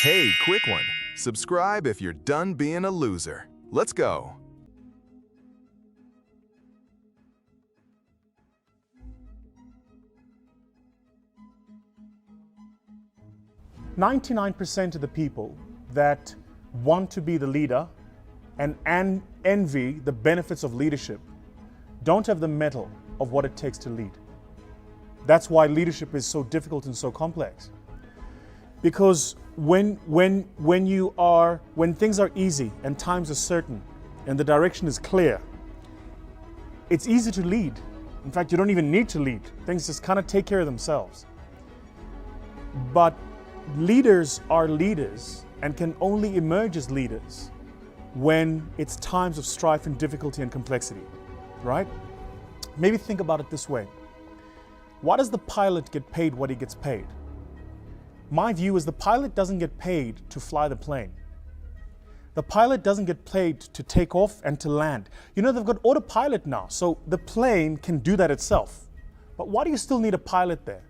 Hey, quick one. Subscribe if you're done being a loser. Let's go. 99% of the people that want to be the leader and envy the benefits of leadership don't have the mettle of what it takes to lead. That's why leadership is so difficult and so complex. Because when things are easy and times are certain and the direction is clear, it's easy to lead. In fact, you don't even need to lead. Things just kind of take care of themselves. But leaders are leaders and can only emerge as leaders when it's times of strife and difficulty and complexity, right? Maybe think about it this way. Why does the pilot get paid what he gets paid? My view is the pilot doesn't get paid to fly the plane. The pilot doesn't get paid to take off and to land. You know, they've got autopilot now, so the plane can do that itself. But why do you still need a pilot there?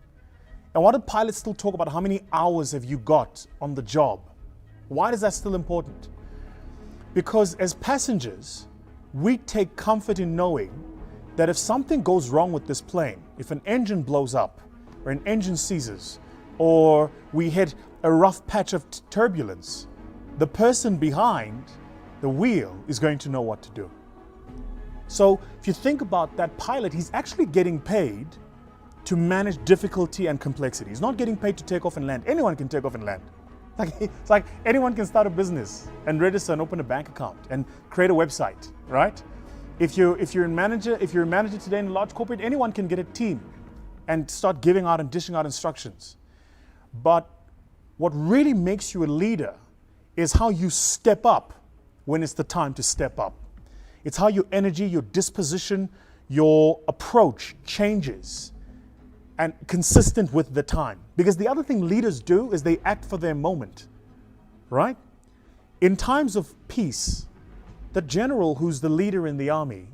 And why do pilots still talk about how many hours have you got on the job? Why is that still important? Because as passengers, we take comfort in knowing that if something goes wrong with this plane, if an engine blows up, or an engine seizes, or we hit a rough patch of turbulence, the person behind the wheel is going to know what to do. So if you think about that pilot, he's actually getting paid to manage difficulty and complexity. He's not getting paid to take off and land. Anyone can take off and land. It's like anyone can start a business and register and open a bank account and create a website, right? If you're a manager today in a large corporate, anyone can get a team and start giving out and dishing out instructions. But what really makes you a leader is how you step up when it's the time to step up. It's how your energy, your disposition, your approach changes and consistent with the time. Because the other thing leaders do is they act for their moment, right? In times of peace, the general who's the leader in the army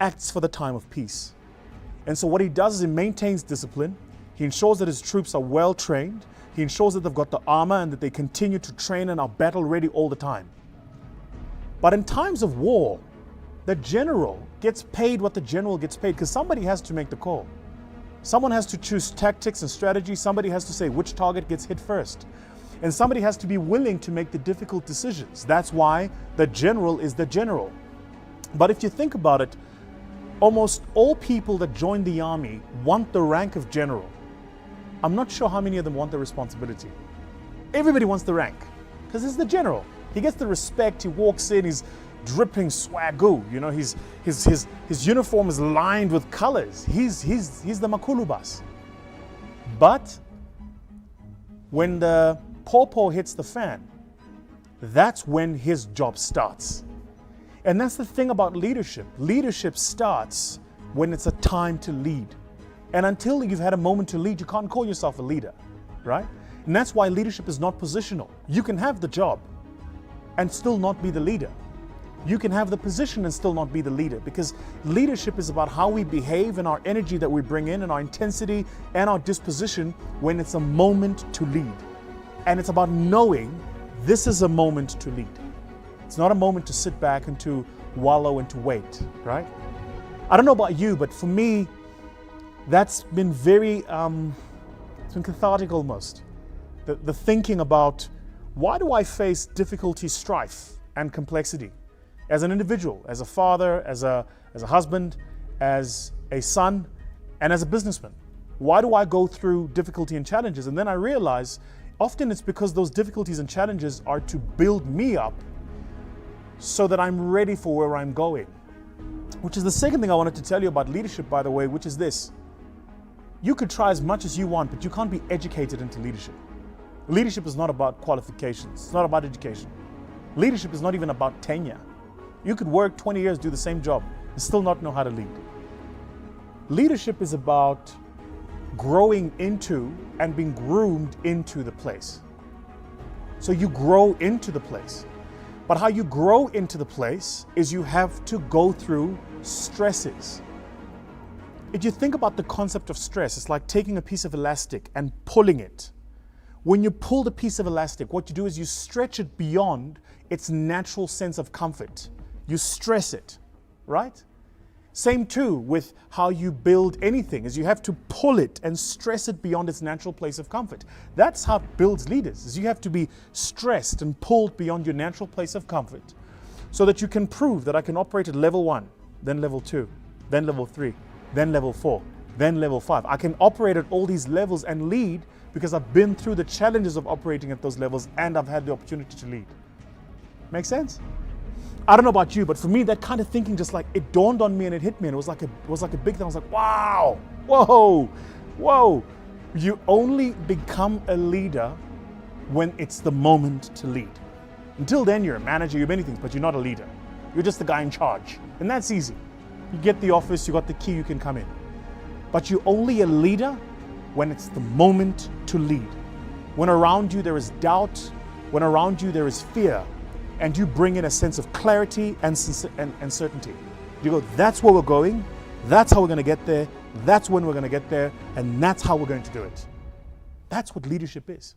acts for the time of peace. And so what he does is he maintains discipline. He ensures that his troops are well trained. He ensures that they've got the armor and that they continue to train and are battle ready all the time. But in times of war, the general gets paid what the general gets paid because somebody has to make the call. Someone has to choose tactics and strategy. Somebody has to say which target gets hit first. And somebody has to be willing to make the difficult decisions. That's why the general is the general. But if you think about it, almost all people that join the army want the rank of general. I'm not sure how many of them want the responsibility. Everybody wants the rank because he's the general. He gets the respect. He walks in, he's dripping swagoo. You know, his uniform is lined with colors. He's the Makulubas. But when the pawpaw hits the fan, that's when his job starts. And that's the thing about leadership. Leadership starts when it's a time to lead. And until you've had a moment to lead, you can't call yourself a leader, right? And that's why leadership is not positional. You can have the job and still not be the leader. You can have the position and still not be the leader, because leadership is about how we behave and our energy that we bring in and our intensity and our disposition when it's a moment to lead. And it's about knowing this is a moment to lead. It's not a moment to sit back and to wallow and to wait, right? I don't know about you, but for me, that's been very, it's been cathartic almost. The thinking about, why do I face difficulty, strife, and complexity? As an individual, as a father, as a husband, as a son, and as a businessman. Why do I go through difficulty and challenges? And then I realize often it's because those difficulties and challenges are to build me up so that I'm ready for where I'm going. Which is the second thing I wanted to tell you about leadership, by the way, which is this. You could try as much as you want, but you can't be educated into leadership. Leadership is not about qualifications. It's not about education. Leadership is not even about tenure. You could work 20 years, do the same job, and still not know how to lead. Leadership is about growing into and being groomed into the place. So you grow into the place. But how you grow into the place is you have to go through stresses. If you think about the concept of stress, it's like taking a piece of elastic and pulling it. When you pull the piece of elastic, what you do is you stretch it beyond its natural sense of comfort. You stress it, right? Same too with how you build anything, is you have to pull it and stress it beyond its natural place of comfort. That's how it builds leaders, is you have to be stressed and pulled beyond your natural place of comfort so that you can prove that I can operate at level 1, then level 2, then level 3, then level 4, then level 5. I can operate at all these levels and lead because I've been through the challenges of operating at those levels and I've had the opportunity to lead. Make sense? I don't know about you, but for me, that kind of thinking just like, it dawned on me and it hit me and it was like a big thing. I was like, wow, whoa, whoa. You only become a leader when it's the moment to lead. Until then, you're a manager, you're many things, but you're not a leader. You're just the guy in charge. And that's easy. You get the office, you got the key, you can come in. But you're only a leader when it's the moment to lead. When around you there is doubt, when around you there is fear, and you bring in a sense of clarity and certainty. You go, that's where we're going, that's how we're going to get there, that's when we're going to get there, and that's how we're going to do it. That's what leadership is.